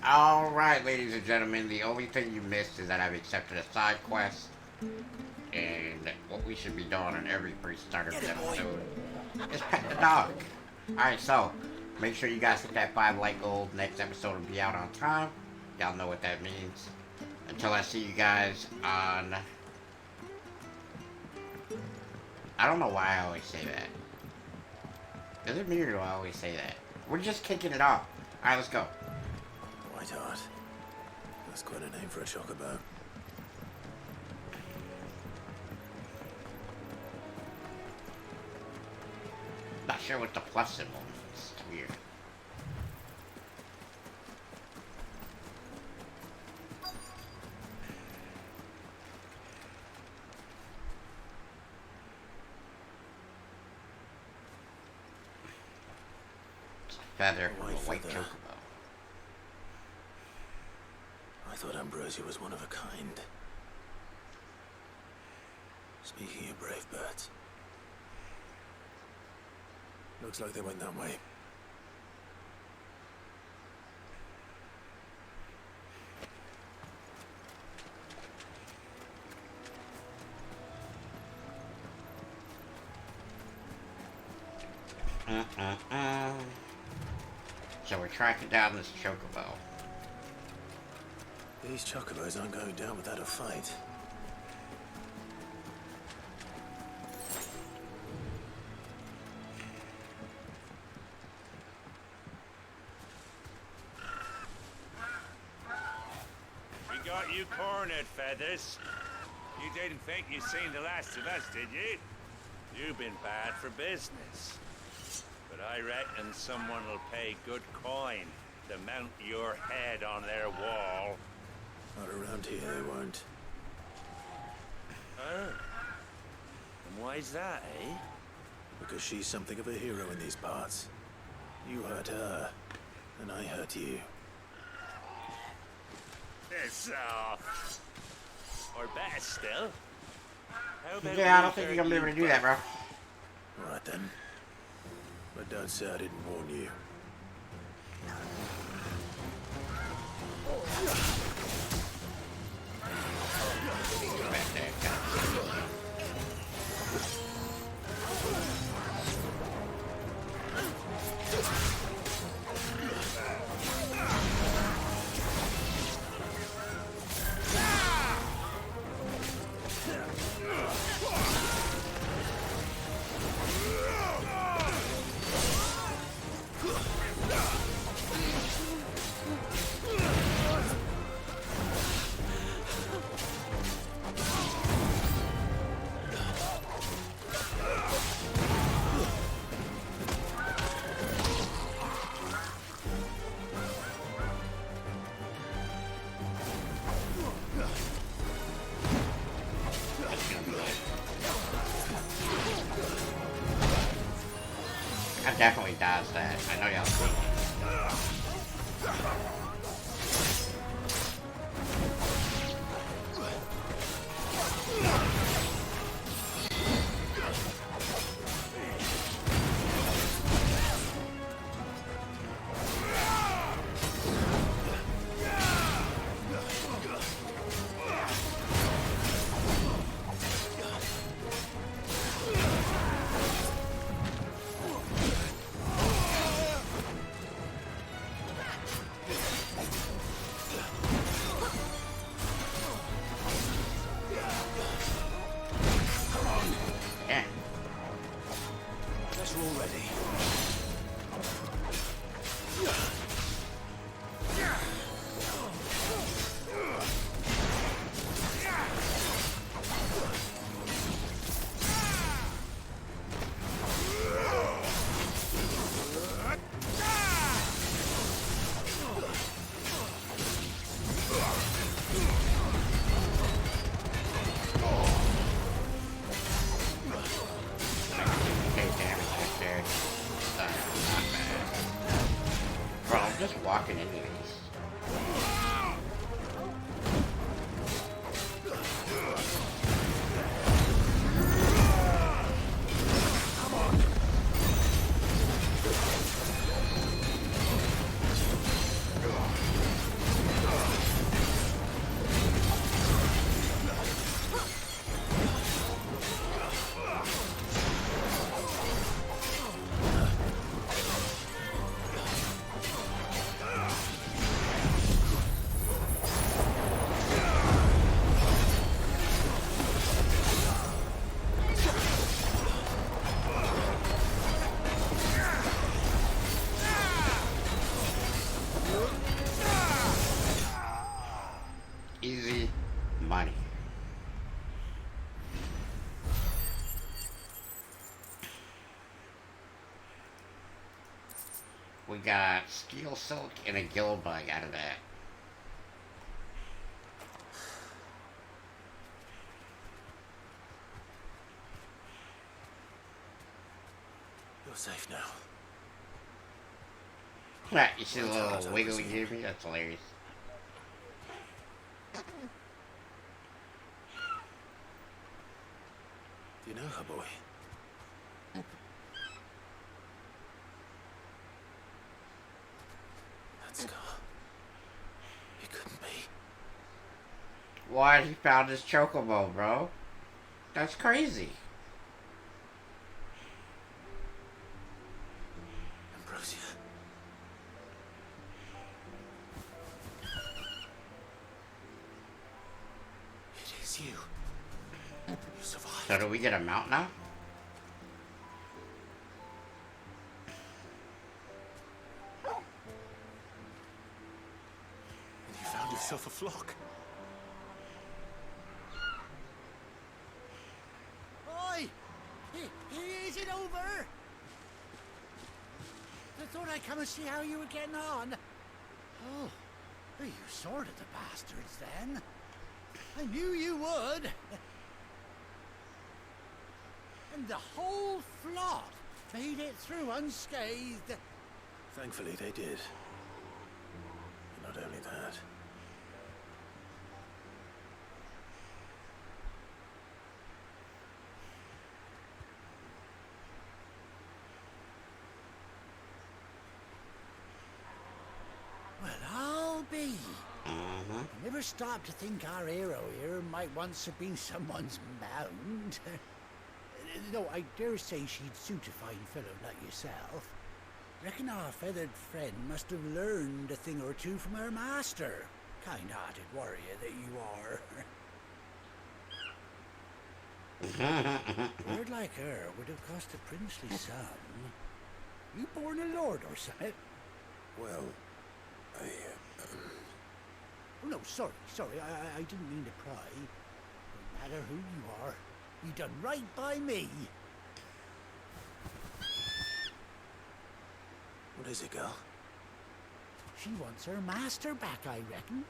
Alright, ladies and gentlemen, the only thing you missed is that I've accepted a side quest, and what we should be doing in every pre-start of this episode is pet the dog. Alright, so, make sure you guys hit that 5 like goal. Next episode will be out on time. Y'all know what that means. Until I see you guys on... I don't know why I always say that. Is it me or do I always say that? We're just kicking it off. Alright, let's go. White Heart. That's quite a name for a chocobo. Not sure what the plus symbol means. It's weird. It's a feather from a white chocobo. I thought Ambrosia was one of a kind. Speaking of brave birds. Looks like they went that way. So we're tracking down this chocobo. These chocobos aren't going down without a fight. We got you cornered, Feathers. You didn't think you'd seen the last of us, did you? You've been bad for business. But I reckon someone will pay good coin to mount your head on their wall. Not around here, they won't. Oh. And why's that, eh? Because she's something of a hero in these parts. You hurt her, and I hurt you. Piss off. Or better still. How about Yeah, I don't we think you're hurt gonna be able to you do that, bro. Alright then. But don't say I didn't warn you. I definitely dodged that. I know y'all see. We got steel silk and a gill bug out of that. You're safe now. You see the little wiggle he gave me? That's hilarious. Do you know her, boy? That scar. It couldn't be. Why he found his chocobo, bro? That's crazy. Ambrosia. It is you. You survived. So do we get a mount now? And you found yourself a flock. Oi! Is it over? I thought I'd come and see how you were getting on. Oh, you sorted the bastards then. I knew you would. And the whole flock made it through unscathed. Thankfully, they did. And not only that. Well, I'll be. Mm-hmm. I never stopped to think our hero here might once have been someone's mount. Though I dare say she'd suit a fine fellow like yourself. Reckon our feathered friend must have learned a thing or two from her master. Kind-hearted warrior that you are. Word like her would have cost a princely sum. You born a lord or something? Well, Oh, no, sorry. I didn't mean to pry. No matter who you are, you done right by me. What is it, girl? She wants her master back, I reckon.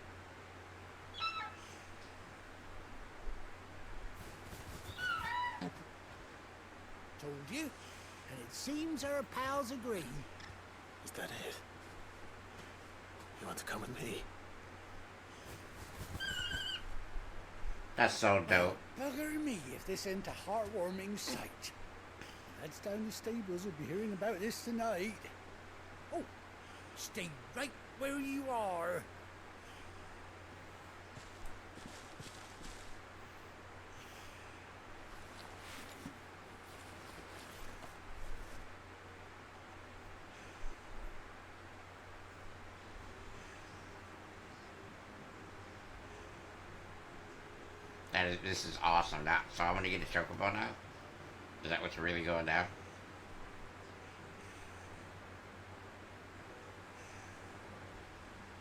Told you, and it seems her pals agree. Is that it? You want to come with me? That's so dope. Bugger me if this ain't a heartwarming sight. Lads down the stables will be hearing about this tonight. Oh, stay right where you are. This is awesome. Now, so I'm gonna get a chocobo now? Is that what's really going down?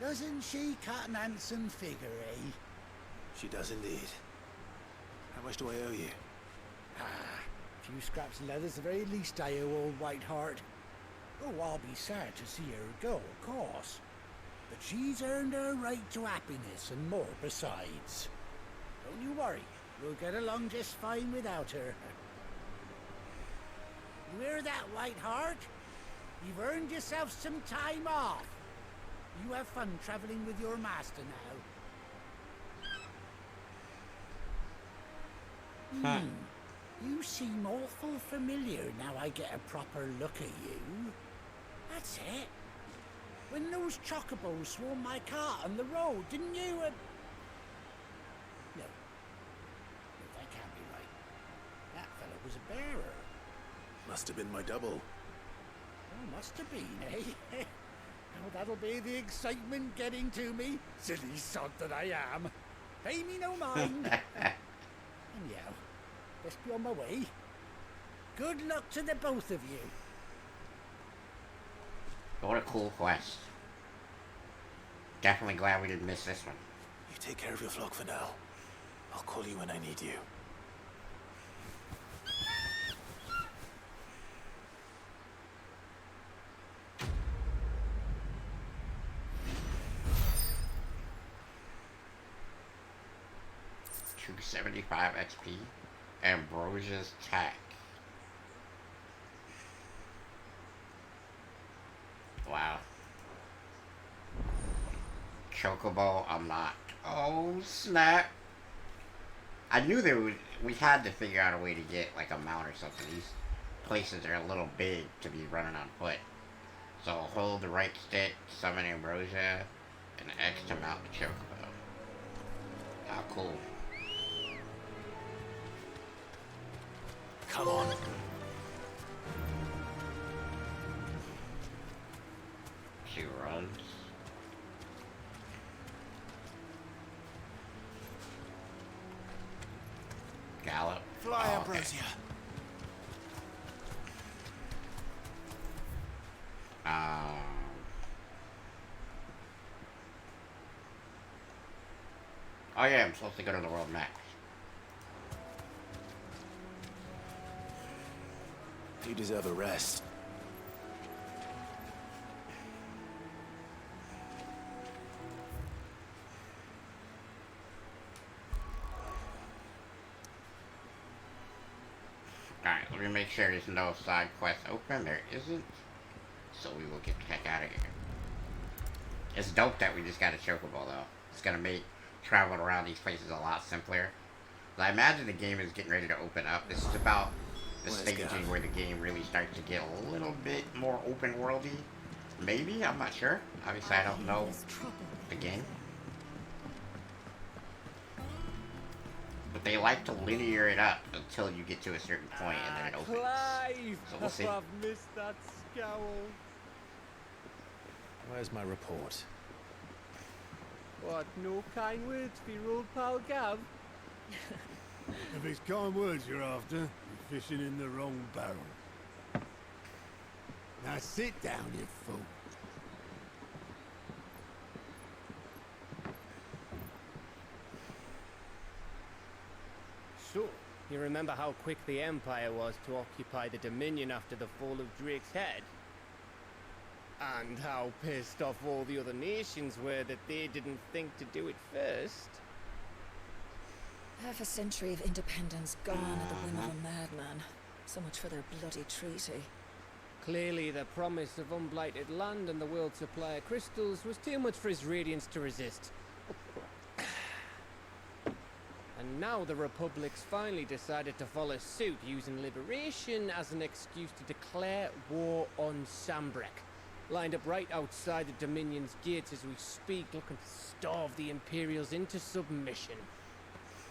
Doesn't she cut an handsome figure, eh? She does indeed. How much do I owe you? A few scraps of leather's the very least I owe old Whiteheart. Oh, I'll be sad to see her go, of course. But she's earned her right to happiness and more besides. Don't you worry, we'll get along just fine without her. You hear that, Whiteheart? You've earned yourself some time off. You have fun traveling with your master now. You seem awful familiar now I get a proper look at you. That's it. When those chocobos swarmed my cart on the road, didn't you? No, that can't be right. That fellow was a bearer. Must have been my double. Oh, must have been, eh? Oh, that'll be the excitement getting to me. Silly sod that I am. Pay me no mind. Anyhow, best be on my way. Good luck to the both of you. What a cool quest. Definitely glad we didn't miss this one. You take care of your flock for now. I'll call you when I need you. 275 XP. Ambrosia's Tack. Wow. Chocobo, I'm not. Oh, snap. I knew we had to figure out a way to get like a mount or something. These places are a little big to be running on foot. So hold the right stick, summon Ambrosia, and X to mount the Chocobo. How cool. Come on. She runs. Gallop. Fly, Oh, Ambrosia. Um, oh yeah, I'm supposed to go to the world next. You deserve a rest. Alright, let me make sure there's no side quest open. There isn't. So we will get the heck out of here. It's dope that we just got a Chocobo though. It's gonna make traveling around these places a lot simpler. I imagine the game is getting ready to open up. This is about the staging where the game really starts to get a little bit more open worldy. Maybe, I'm not sure. Obviously I don't know the game. But they like to linear it up until you get to a certain point and then it opens. Clive! So we'll see. I've missed that scowl. Where's my report? What, no kind words for your old pal Gav? If it's kind words you're after, you're fishing in the wrong barrel. Now sit down, you fool. So, you remember how quick the Empire was to occupy the Dominion after the fall of Drake's head? And how pissed off all the other nations were that they didn't think to do it first? Half a century of independence gone at the whim of a madman. So much for their bloody treaty. Clearly, the promise of unblighted land and the world's supply of crystals was too much for his radiance to resist. And now the Republic's finally decided to follow suit, using liberation as an excuse to declare war on Sambrek. Lined up right outside the Dominion's gates as we speak, looking to starve the Imperials into submission.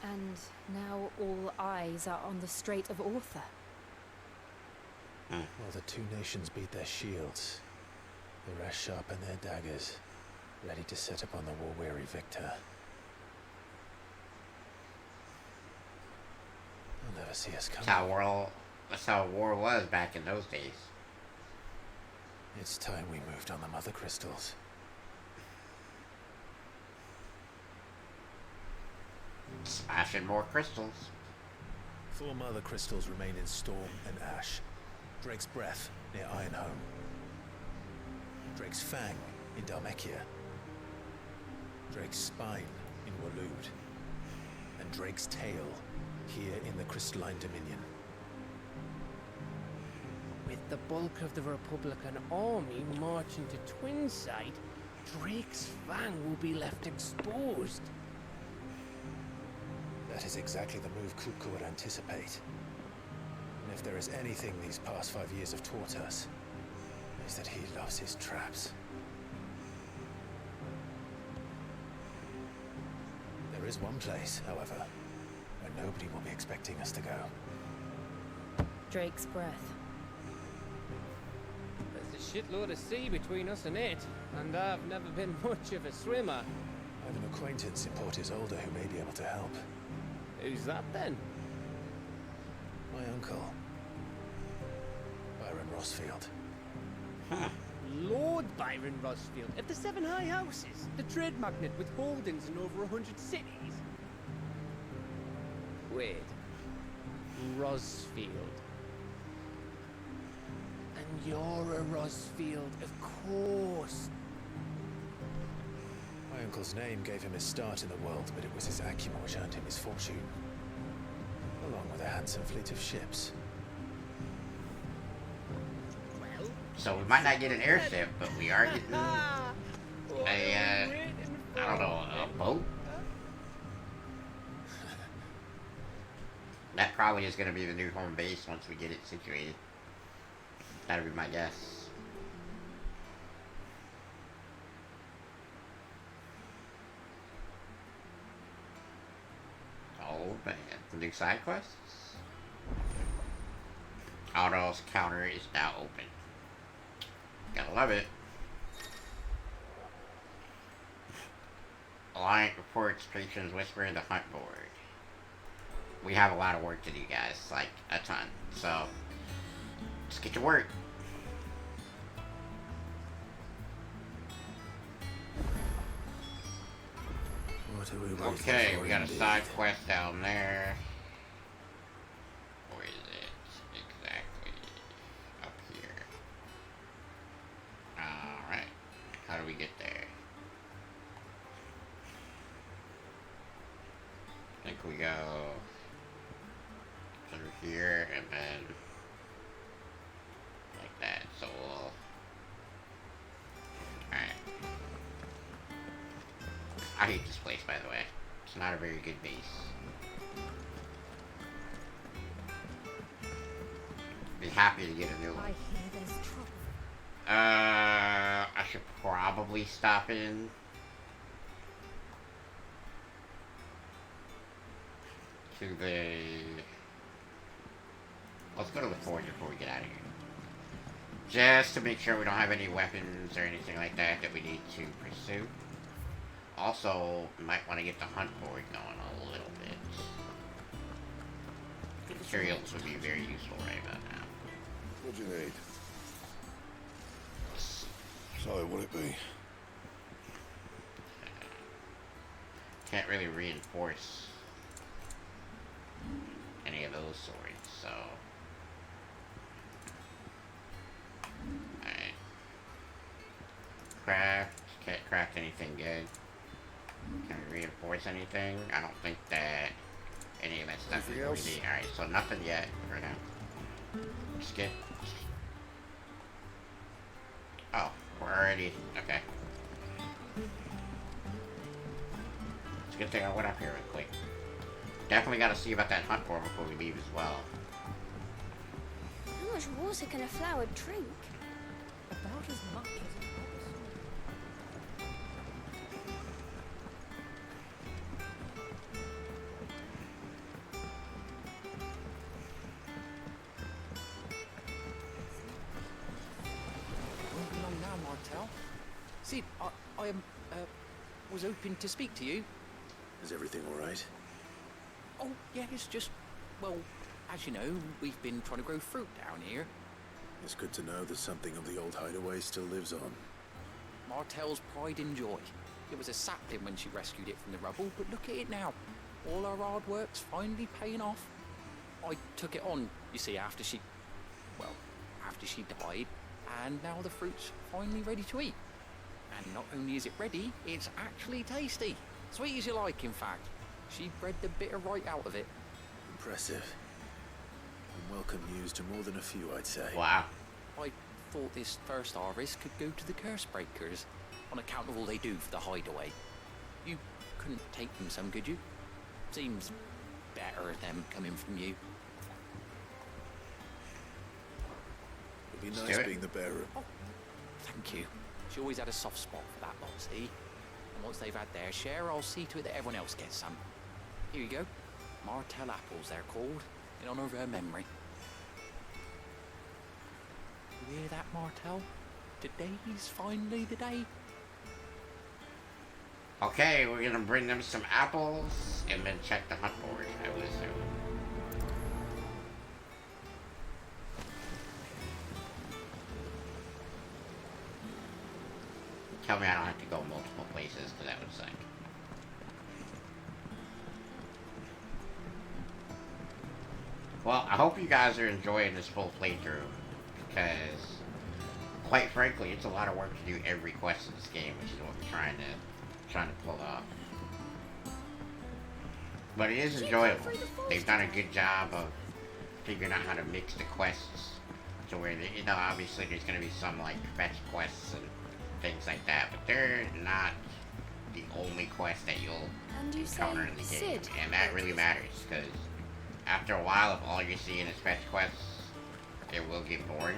And now all eyes are on the Strait of Author. While the two nations beat their shields, the rest sharpen their daggers, ready to set upon the war-weary victor. They'll never see us coming. That's how war was back in those days. It's time we moved on the Mother Crystals. Smashing more crystals. 4 Mother Crystals remain in Storm and Ash. Drake's Breath near Ironhome. Drake's Fang in Dhalmekia. Drake's Spine in Waloed. And Drake's Tail here in the Crystalline Dominion. With the bulk of the Republican army marching to Twinside, Drake's Fang will be left exposed. That is exactly the move Kupka would anticipate. And if there is anything these past 5 years have taught us, is that he loves his traps. There is one place, however, where nobody will be expecting us to go. Drake's Breath. There's a shitload of sea between us and it, and I've never been much of a swimmer. I have an acquaintance in Port Isolde who may be able to help. Who's that then? My uncle, Byron Rossfield. Lord Byron Rossfield of the Seven High Houses, the trade magnate with holdings in over 100 cities. Wait, Rossfield. And you're a Rossfield, of course. My uncle's name gave him his start in the world, but it was his acumen which earned him his fortune, along with a handsome fleet of ships. So we might not get an airship, but we are getting a, I don't know, a boat? That probably is going to be the new home base once we get it situated. That'd be my guess. Oh man, the new side quests? Auto's counter is now open. Gotta love it. Alliant reports patrons whispering the hunt board. We have a lot of work to do, guys. Like, a ton. So, let's get to work. What are we waiting Okay, for we got a indeed? side quest down there. Where is it? Exactly. Up here. Alright. How do we get there? I think we go through here and then like that. So we'll... Alright. I hate this place, by the way. It's not a very good base. Be happy to get a new one. I hear there's trouble. I should probably stop in. To the... Let's go to the forge before we get out of here. Just to make sure we don't have any weapons or anything like that that we need to pursue. Also, we might want to get the hunt board going a little bit. Materials would be very useful right about now. What do you need? Sorry, what it be? Can't really reinforce any of those swords, so... Alright. Craft. Can't craft anything good. Can we reinforce anything? I don't think that any of that stuff is really... Alright, so nothing yet for now. Skip. Oh, we're already... Okay. It's a good thing I went up here real quick. Definitely gotta see about that hunt board before we leave as well. How much water can a flower drink? About as much as a proper Won't be long now, Martel. See, I was hoping to speak to you. Is everything all right? Oh, yeah, it's just, well, as you know, we've been trying to grow fruit down here. It's good to know that something of the old hideaway still lives on. Martel's pride and joy. It was a sapling when she rescued it from the rubble, but look at it now. All our hard work's finally paying off. I took it on, you see, after she died, and now the fruit's finally ready to eat. And not only is it ready, it's actually tasty. Sweet as you like, in fact. She bred the bitter right out of it. Impressive. And welcome news to more than a few, I'd say. Wow. I thought this first harvest could go to the curse breakers, on account of all they do for the hideaway. You couldn't take them some, could you? Seems better them coming from you. It'd be Let's nice do it. being the bearer. Oh, thank you. She always had a soft spot for that lot, see? And once they've had their share, I'll see to it that everyone else gets some. Here you go. Martel apples, they're called, in honor of her memory. You hear that, Martel? Today's finally the day. Okay, we're gonna bring them some apples and then check the hunt board, I would assume. Tell me I don't have to go multiple places, because that would suck. Well, I hope you guys are enjoying this full playthrough, because, quite frankly, it's a lot of work to do every quest in this game, which is what we're trying to trying to pull off. But it is enjoyable. They've done a good job of figuring out how to mix the quests to where, you know, obviously there's going to be some like fetch quests and things like that, but they're not the only quest that you'll encounter in the game, and that really matters, because after a while, if all you're seeing is fetch quests, it will get boring.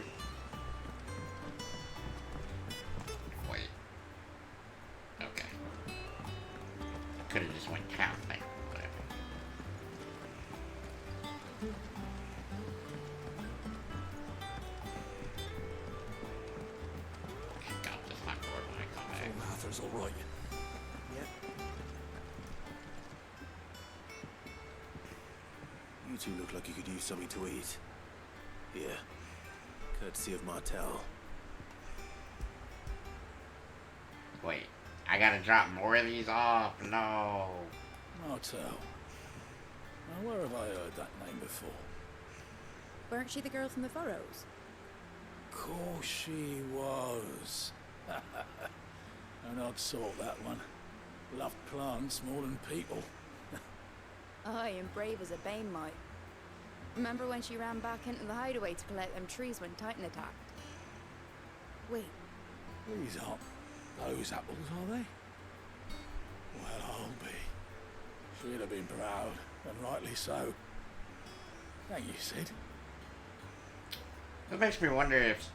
Wait. Okay. Could have just went town thing. Whatever. Kick out this front door when I come back. Arthur's all right. You two look like you could use something to eat. Here. Courtesy of Martel. Wait, I gotta drop more of these off? No. Martel. Now, where have I heard that name before? Weren't she the girl from the Furrows? Course she was. An odd sort, that one. Loved plants more than people. Aye, and brave as a bane might. Remember when she ran back into the hideaway to collect them trees when Titan attacked? Wait, These aren't those apples, are they? Well, I'll be. She'd have been proud, and rightly so. Thank you, Sid. It makes me wonder if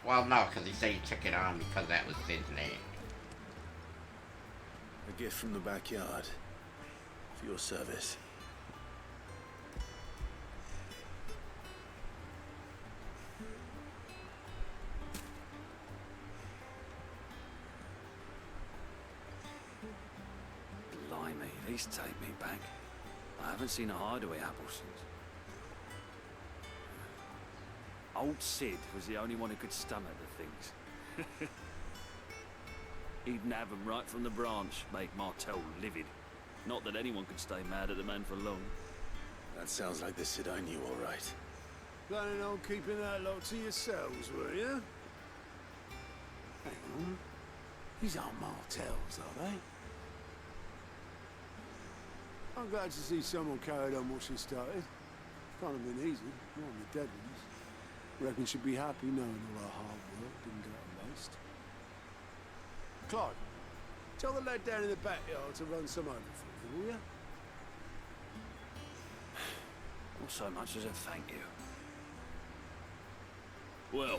well, no, because he said he took it on because that was Sid's name. A gift from the backyard. For your service. Blimey, these take me back. I haven't seen a hideaway apple since. Old Sid was the only one who could stomach the things. He'd nab 'em right from the branch, make Martel livid. Not that anyone could stay mad at the man for long. That sounds like the Sid I knew, all right. Planning on keeping that lot to yourselves, were you? Hang on. These aren't Martels, are they? I'm glad to see someone carried on what she started. Can't have been easy, not on the dead ones. Reckon she'd be happy knowing all her hard work didn't go to waste. Clive, tell the lad down in the backyard to run some over for you, will you? Not so much as a thank you. Well,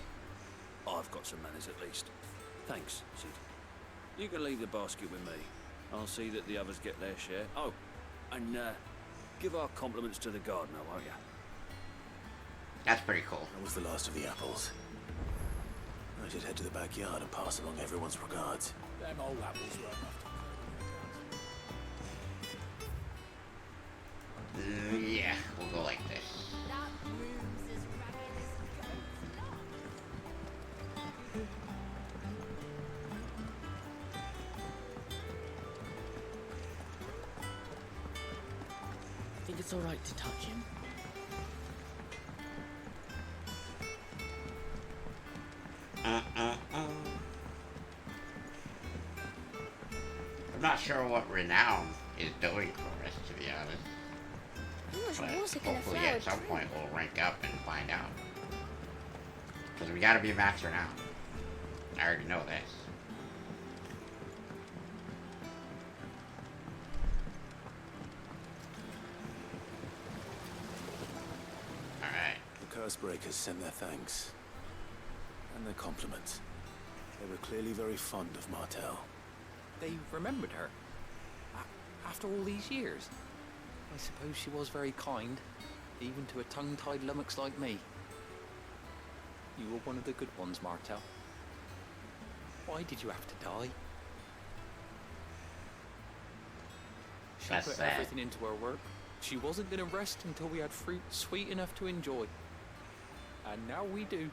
I've got some manners at least. Thanks, Sid. You can leave the basket with me. I'll see that the others get their share. Oh, and give our compliments to the gardener, won't you? That's pretty cool. That was the last of the apples. I should head to the backyard and pass along everyone's regards. Them old apples were enough to Yeah, we'll go like this. I think it's alright to touch him. I'm not sure what Renown is doing for us, to be honest. How much But water can a hopefully flower at some drink? point we'll rank up and find out. Because we gotta be max Renown. I already know this. Alright. The Cursebreakers sent their thanks. And their compliments. They were clearly very fond of Martel. They remembered her. After all these years. I suppose she was very kind, even to a tongue-tied lummox like me. You were one of the good ones, Martel. Why did you have to die? She That's put sad. everything into her work. She wasn't going to rest until we had fruit sweet enough to enjoy. And now we do.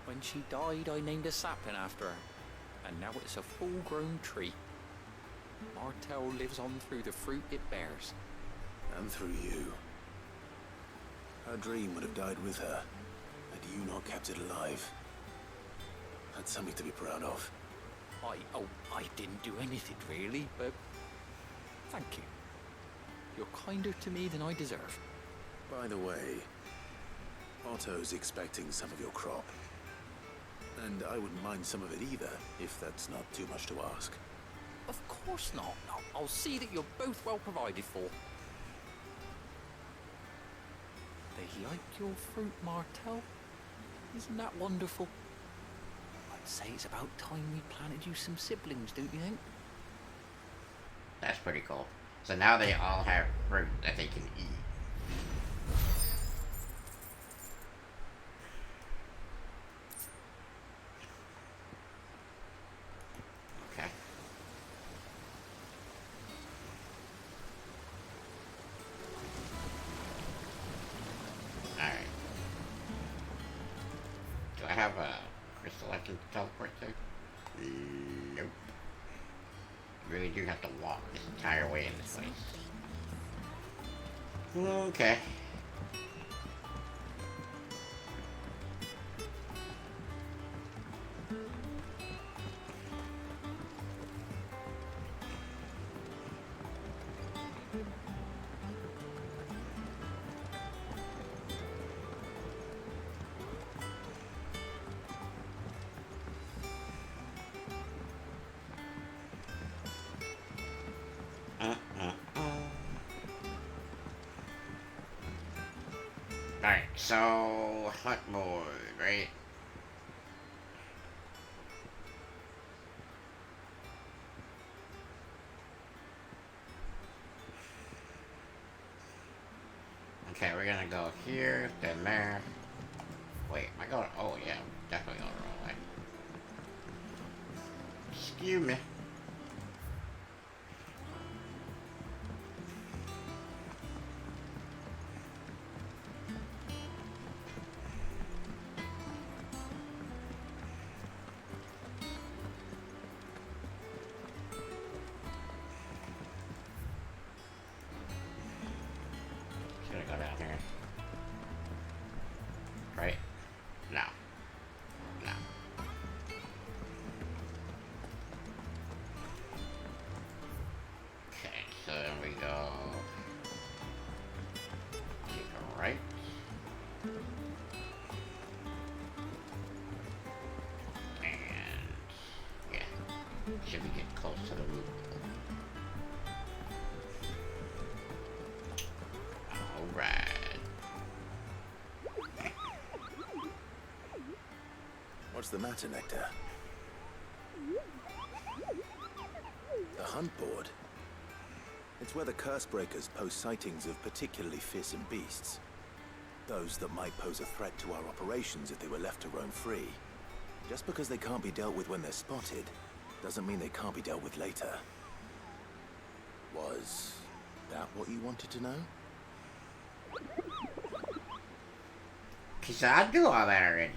When she died, I named a sapling after her. And now it's a full-grown tree. Martel lives on through the fruit it bears. And through you. Her dream would have died with her, had you not kept it alive. That's something to be proud of. I didn't do anything really, but thank you. You're kinder to me than I deserve. By the way, Otto's expecting some of your crop. And I wouldn't mind some of it either, if that's not too much to ask. Of course not. No, I'll see that you're both well provided for. They like your fruit, Martel. Isn't that wonderful? I'd say it's about time we planted you some siblings, don't you think? That's pretty cool. So now they all have fruit that they can eat. Okay. Alright. Do I have a crystal I can teleport to? Nope. Really do have to walk this entire way in this place. Okay. Alright, so hunt mode, right? Okay, we're gonna go here, then there. Wait, am I going? Oh yeah, I'm definitely going the wrong way. Excuse me. Gonna go down here. Right? No. No. Okay, so then we go take a right. And yeah. Should we get close to the roof? Alright. What's the matter, Nectar? The hunt board? It's where the curse breakers post sightings of particularly fearsome beasts. Those that might pose a threat to our operations if they were left to roam free. Just because they can't be dealt with when they're spotted, doesn't mean they can't be dealt with later. Was that what you wanted to know? He said, I do all that already.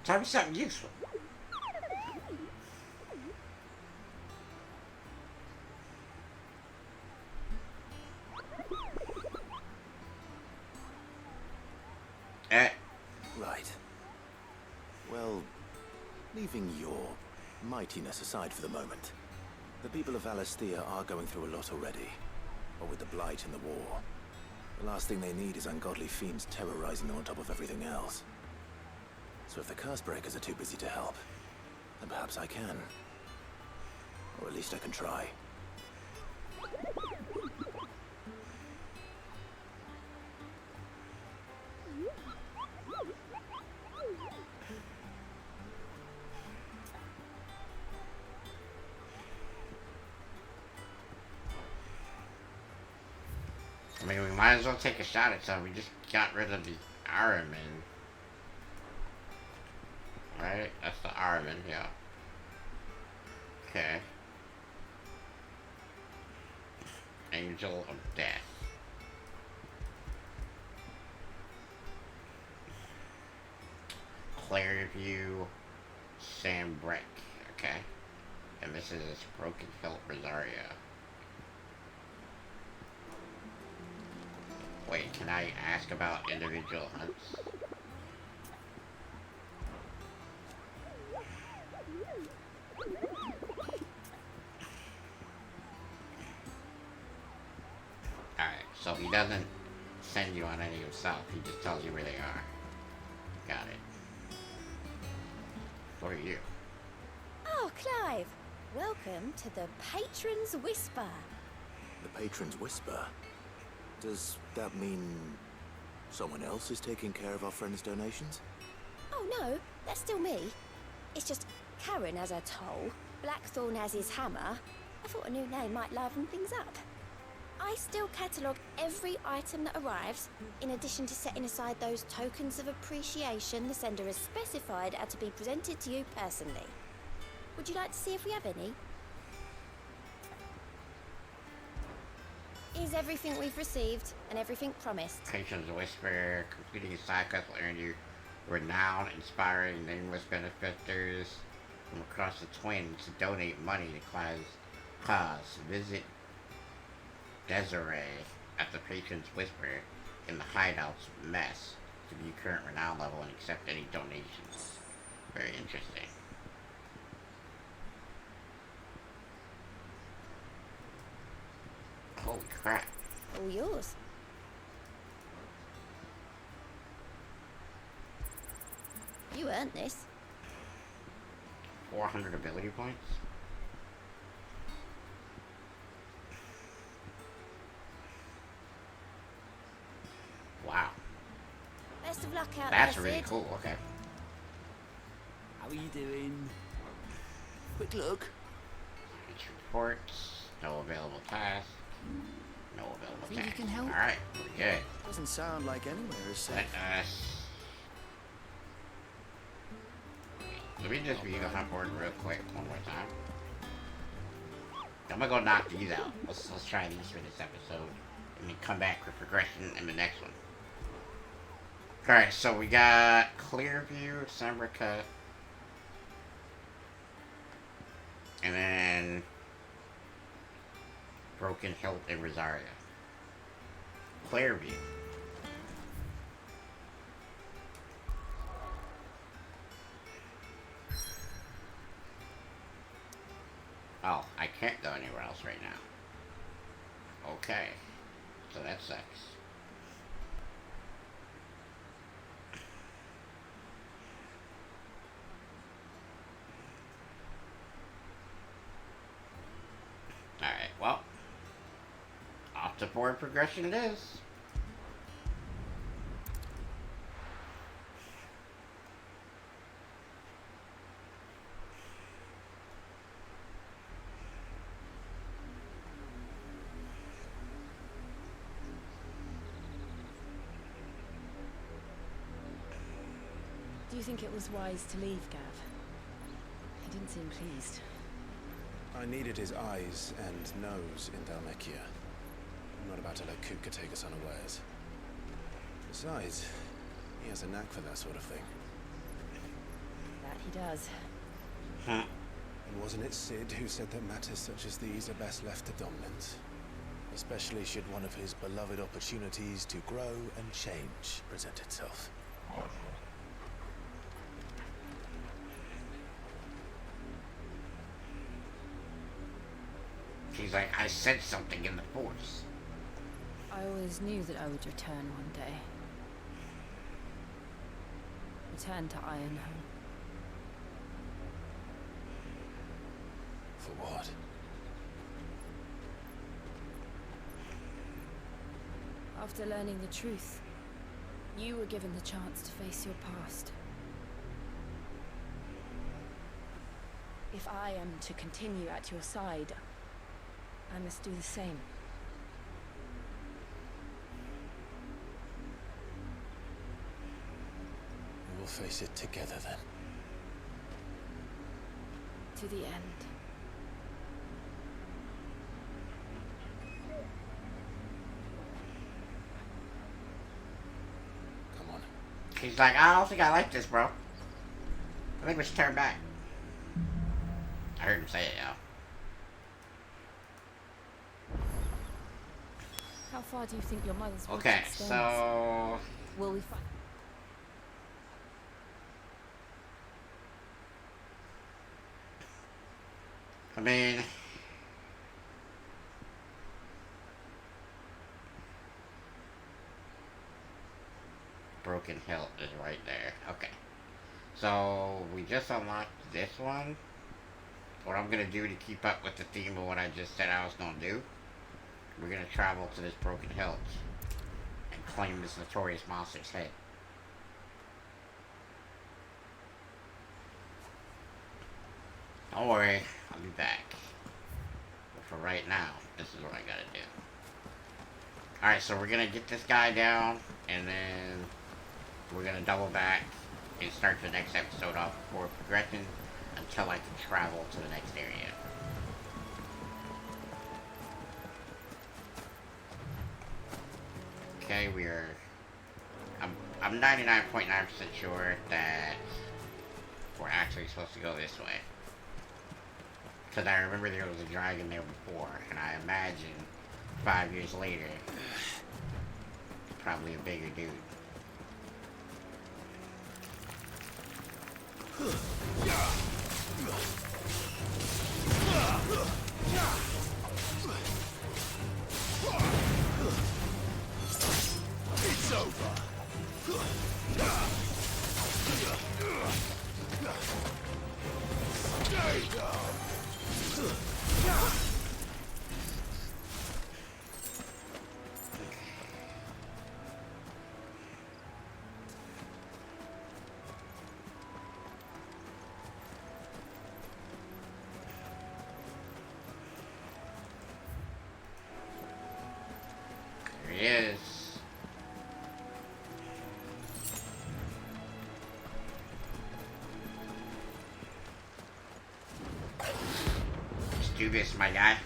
Tell me something useful. Right. Well, leaving your mightiness aside for the moment, the people of Valisthea are going through a lot already. What with the Blight and the war. The last thing they need is ungodly fiends terrorizing them on top of everything else. So if the curse breakers are too busy to help, then perhaps I can. Or at least I can try. I mean, we might as well take a shot at some. We just got rid of the Araman. Right? That's the Araman, yeah. Okay. Angel of Death. Clareview, Sambrek. Okay. And this is Broken Hilt Rosaria. Wait, can I ask about individual hunts? So he doesn't send you on any himself. He just tells you where they are. Got it. What are you? Oh, Clive. Welcome to the Patron's Whisper. The Patron's Whisper? Does that mean someone else is taking care of our friend's donations? Oh, no. That's still me. It's just Karen has her toll, Blackthorn has his hammer. I thought a new name might liven things up. I still catalogue every item that arrives, in addition to setting aside those tokens of appreciation the sender has specified are to be presented to you personally. Would you like to see if we have any? Here's everything we've received and everything promised. Patron's Whisper. Completing a side quest will earn you renowned, inspiring, nameless benefactors from across the Twins to donate money to cause. Visit Desiree at the Patron's Whisper in the Hideout's mess to view current renown level and accept any donations. Very interesting. Holy crap. All yours. You earned this. 400 ability points? Wow. Best of luck out That's there, really Sid. cool, okay. How are you doing? Quick look. Each reports, no available tasks, no available Think you tasks. can help? Alright, pretty good. Doesn't sound like anywhere is safe. Let me just view the hunt board real quick one more time. I'm gonna go knock these out. Let's try these for this episode. And then come back with progression in the next one. Alright, so we got Clearview, Sambrica, and then Broken Hilt and Rosaria. Clearview. Oh, I can't go anywhere else right now. Okay. So that sucks. Alright, well. Off to forward progression it is. Do you think it was wise to leave, Gav? He didn't seem pleased. I needed his eyes and nose in Dhalmekia. I'm not about to let Kuka take us unawares. Besides, he has a knack for that sort of thing. That he does. Huh. And wasn't it Sid who said that matters such as these are best left to dominance? Especially should one of his beloved opportunities to grow and change present itself. She's like, I said something in the Force. I always knew that I would return one day. Return to Ironhome. For what? After learning the truth, you were given the chance to face your past. If I am to continue at your side, I must do the same. We will face it together then. To the end. Come on. She's like, I don't think I like this, bro. I think we should turn back. I heard him say it, yo. How far do you think your mother's watch Okay, extends? so... Will we find... I mean... broken hilt is right there. Okay. So, we just unlocked this one. What I'm gonna do to keep up with the theme of what I just said I was gonna do, we're gonna travel to this broken hilt and claim this notorious monster's head. Don't worry, I'll be back. But for right now, this is what I gotta do. Alright, so we're gonna get this guy down, and then we're gonna double back and start the next episode off for progression until I can travel to the next area. Okay, I'm 99.9% sure that we're actually supposed to go this way. Because I remember there was a dragon there before, and I imagine 5 years later, probably a bigger dude. It's over. Stay down. There he is. Let's do this, my guy.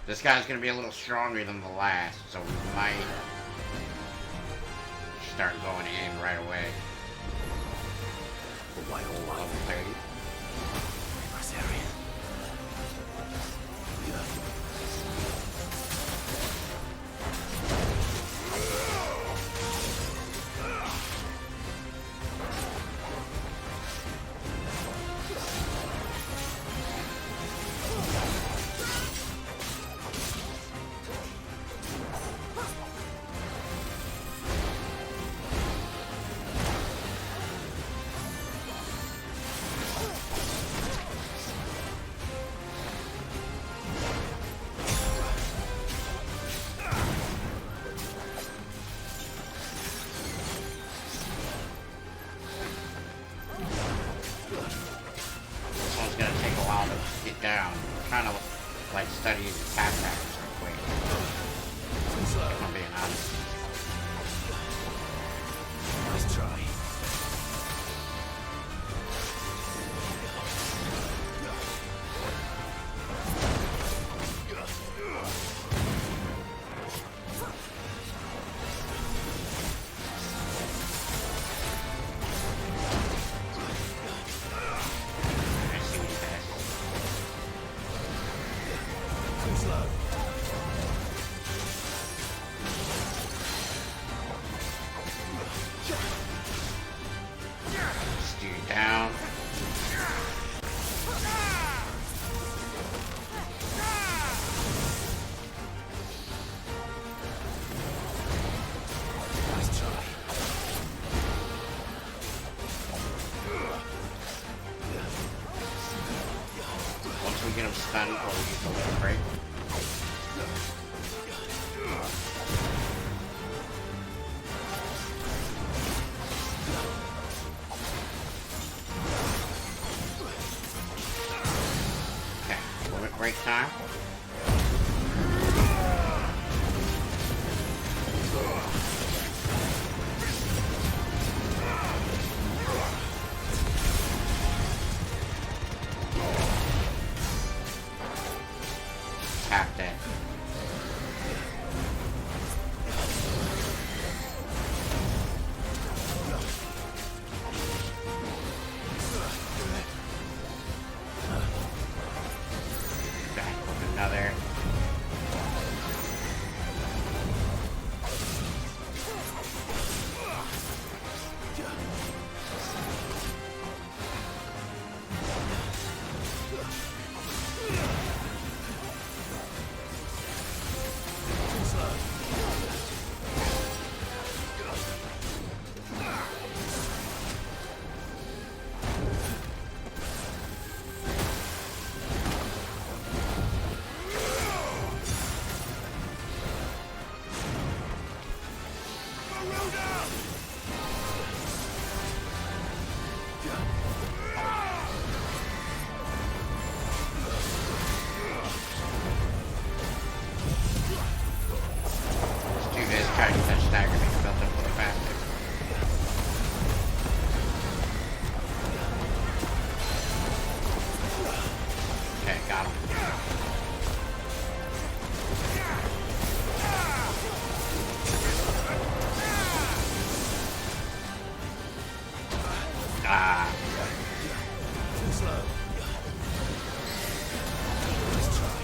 This guy's gonna be a little stronger than the last, so we might start going in right away. Like level 30. Nice area. Down. I'm trying to like study his attack patterns real quick. If I'm being honest. Nice try. Down. Nice try. Once we get him stunned, we'll use the limit break. Break time. Tap that. Another. Ah. Too slow. Let's try.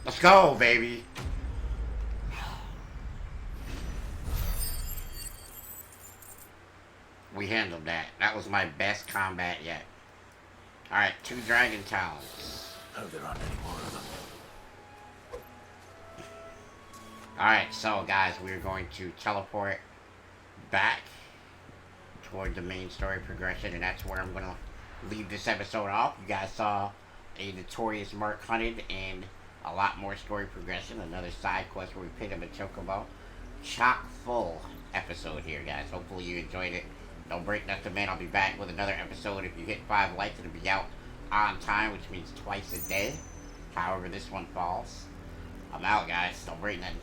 Let's go, baby. We handled that. That was my best combat yet. Alright, 2 dragon talons. Oh, there aren't any more of them. Alright, so guys, we're going to teleport back toward the main story progression, and that's where I'm going to leave this episode off. You guys saw a notorious Mark hunted and a lot more story progression. Another side quest where we picked up a Chocobo. Chock full episode here, guys. Hopefully you enjoyed it. Don't break nothing, man. I'll be back with another episode. If you hit 5 likes, it'll be out on time, which means twice a day. However this one falls. I'm out, guys. Don't break nothing.